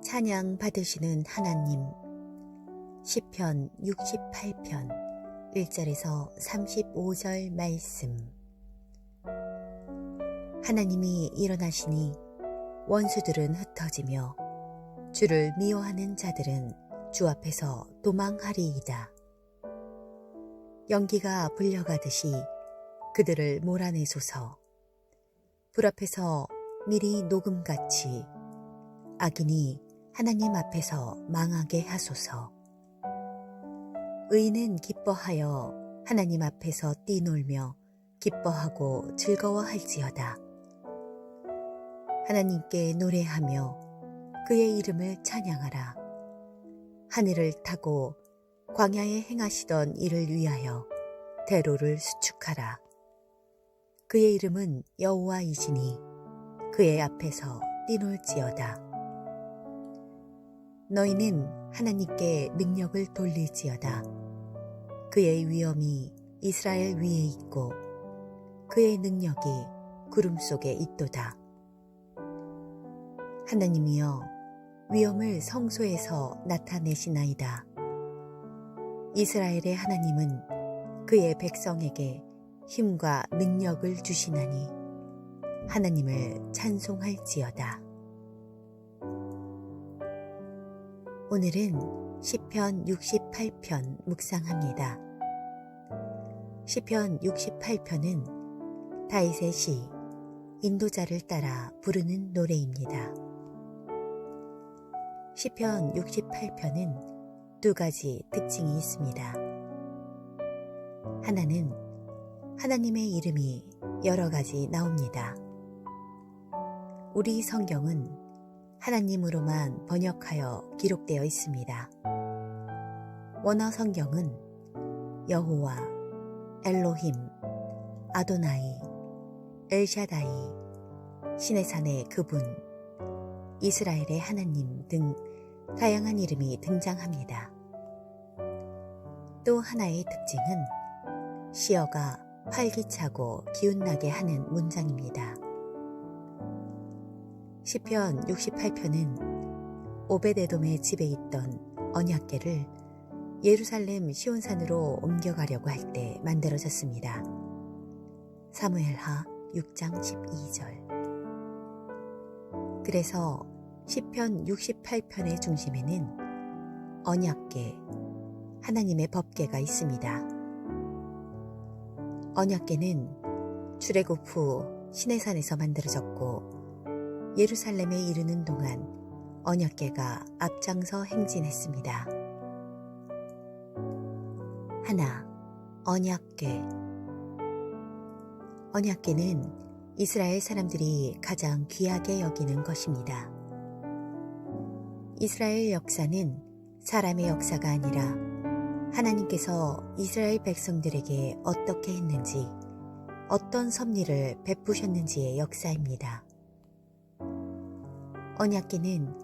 찬양 받으시는 하나님. 시편 68편 1절에서 35절 말씀. 하나님이 일어나시니 원수들은 흩어지며 주를 미워하는 자들은 주 앞에서 도망하리이다. 연기가 불려가듯이 그들을 몰아내소서. 불 앞에서 미리 녹음같이 악인이 하나님 앞에서 망하게 하소서. 의인은 기뻐하여 하나님 앞에서 뛰놀며 기뻐하고 즐거워할지어다. 하나님께 노래하며 그의 이름을 찬양하라. 하늘을 타고 광야에 행하시던 이를 위하여 대로를 수축하라. 그의 이름은 여호와이시니 그의 앞에서 뛰놀지어다. 너희는 하나님께 능력을 돌릴지어다. 그의 위엄이 이스라엘 위에 있고 그의 능력이 구름 속에 있도다. 하나님이여, 위엄을 성소에서 나타내시나이다. 이스라엘의 하나님은 그의 백성에게 힘과 능력을 주시나니 하나님을 찬송할지어다. 오늘은 시편 68편 묵상합니다. 시편 68편은 다윗의 시, 인도자를 따라 부르는 노래입니다. 시편 68편은 두 가지 특징이 있습니다. 하나는 하나님의 이름이 여러 가지 나옵니다. 우리 성경은 하나님으로만 번역하여 기록되어 있습니다. 원어 성경은 여호와, 엘로힘, 아도나이, 엘샤다이, 신의 산의 그분, 이스라엘의 하나님 등 다양한 이름이 등장합니다. 또 하나의 특징은 시어가 활기차고 기운나게 하는 문장입니다. 시편 68편은 오벳에돔의 집에 있던 언약궤를 예루살렘 시온산으로 옮겨가려고 할 때 만들어졌습니다. 사무엘하 6장 12절. 그래서 시편 68편의 중심에는 언약궤, 하나님의 법궤가 있습니다. 언약궤는 출애굽 후 시내산에서 만들어졌고 예루살렘에 이르는 동안 언약궤가 앞장서 행진했습니다. 하나, 언약궤. 언약궤는 이스라엘 사람들이 가장 귀하게 여기는 것입니다. 이스라엘 역사는 사람의 역사가 아니라 하나님께서 이스라엘 백성들에게 어떻게 했는지, 어떤 섭리를 베푸셨는지의 역사입니다. 언약궤는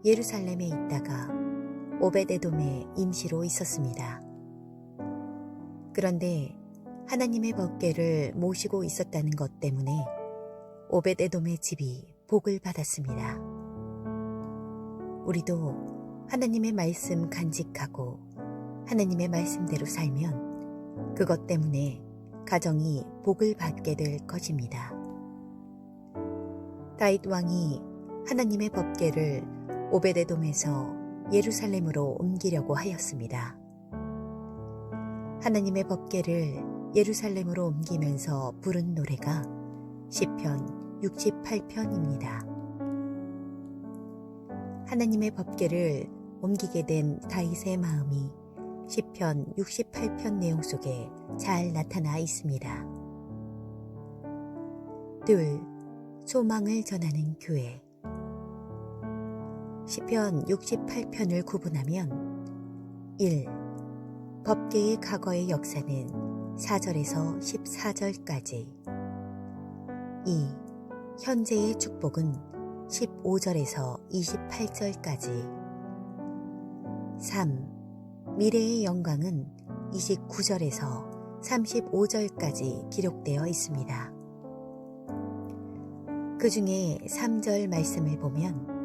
예루살렘에 있다가 오벳에돔에 임시로 있었습니다. 그런데 하나님의 법궤를 모시고 있었다는 것 때문에 오벳에돔의 집이 복을 받았습니다. 우리도 하나님의 말씀 간직하고 하나님의 말씀대로 살면 그것 때문에 가정이 복을 받게 될 것입니다. 다윗 왕이 하나님의 법궤를 오벳에돔에서 예루살렘으로 옮기려고 하였습니다. 하나님의 법궤를 예루살렘으로 옮기면서 부른 노래가 시편 68편입니다. 하나님의 법궤를 옮기게 된 다윗의 마음이 시편 68편 내용 속에 잘 나타나 있습니다. 둘, 소망을 전하는 교회. 시편 68편을 구분하면 1. 법궤의 과거의 역사는 4절에서 14절까지. 2. 현재의 축복은 15절에서 28절까지. 3. 미래의 영광은 29절에서 35절까지 기록되어 있습니다. 그 중에 3절 말씀을 보면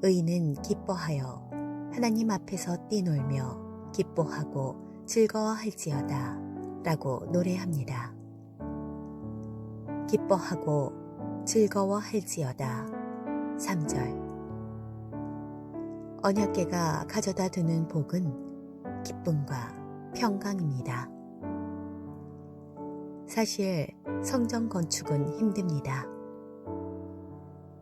의인은 기뻐하여 하나님 앞에서 뛰놀며 기뻐하고 즐거워할지어다 라고 노래합니다. 기뻐하고 즐거워할지어다. 3절. 언약궤가 가져다 두는 복은 기쁨과 평강입니다. 사실 성전 건축은 힘듭니다.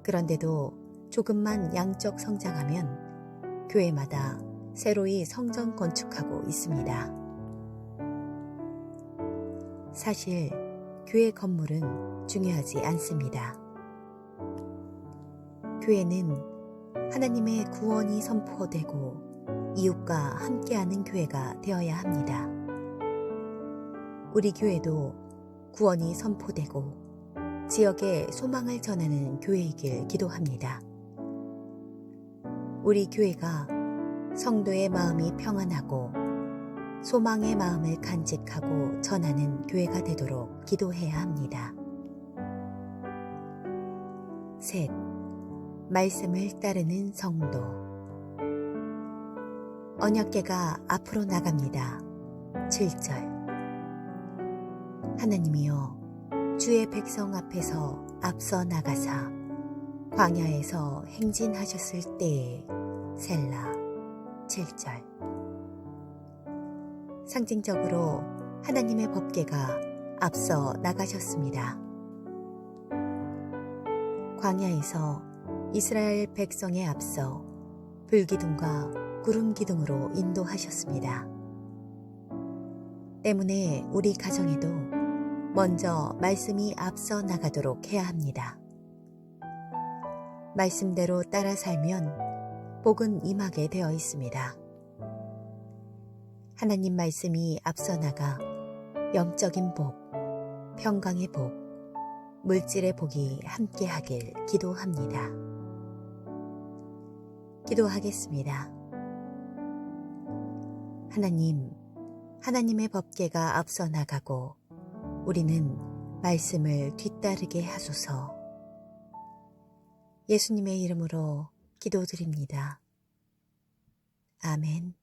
그런데도 조금만 양적 성장하면 교회마다 새로이 성전 건축하고 있습니다. 사실 교회 건물은 중요하지 않습니다. 교회는 하나님의 구원이 선포되고 이웃과 함께하는 교회가 되어야 합니다. 우리 교회도 구원이 선포되고 지역에 소망을 전하는 교회이길 기도합니다. 우리 교회가 성도의 마음이 평안하고 소망의 마음을 간직하고 전하는 교회가 되도록 기도해야 합니다. 셋. 말씀을 따르는 성도. 언약궤가 앞으로 나갑니다. 7절. 하나님이여 주의 백성 앞에서 앞서 나가사 광야에서 행진하셨을 때에 셀라. 7절. 상징적으로 하나님의 법궤가 앞서 나가셨습니다. 광야에서 이스라엘 백성에 앞서 불기둥과 구름기둥으로 인도하셨습니다. 때문에 우리 가정에도 먼저 말씀이 앞서 나가도록 해야 합니다. 말씀대로 따라 살면 복은 임하게 되어 있습니다. 하나님 말씀이 앞서 나가 영적인 복, 평강의 복, 물질의 복이 함께하길 기도합니다. 기도하겠습니다. 하나님, 하나님의 법궤가 앞서 나가고 우리는 말씀을 뒤따르게 하소서. 예수님의 이름으로 기도드립니다. 아멘.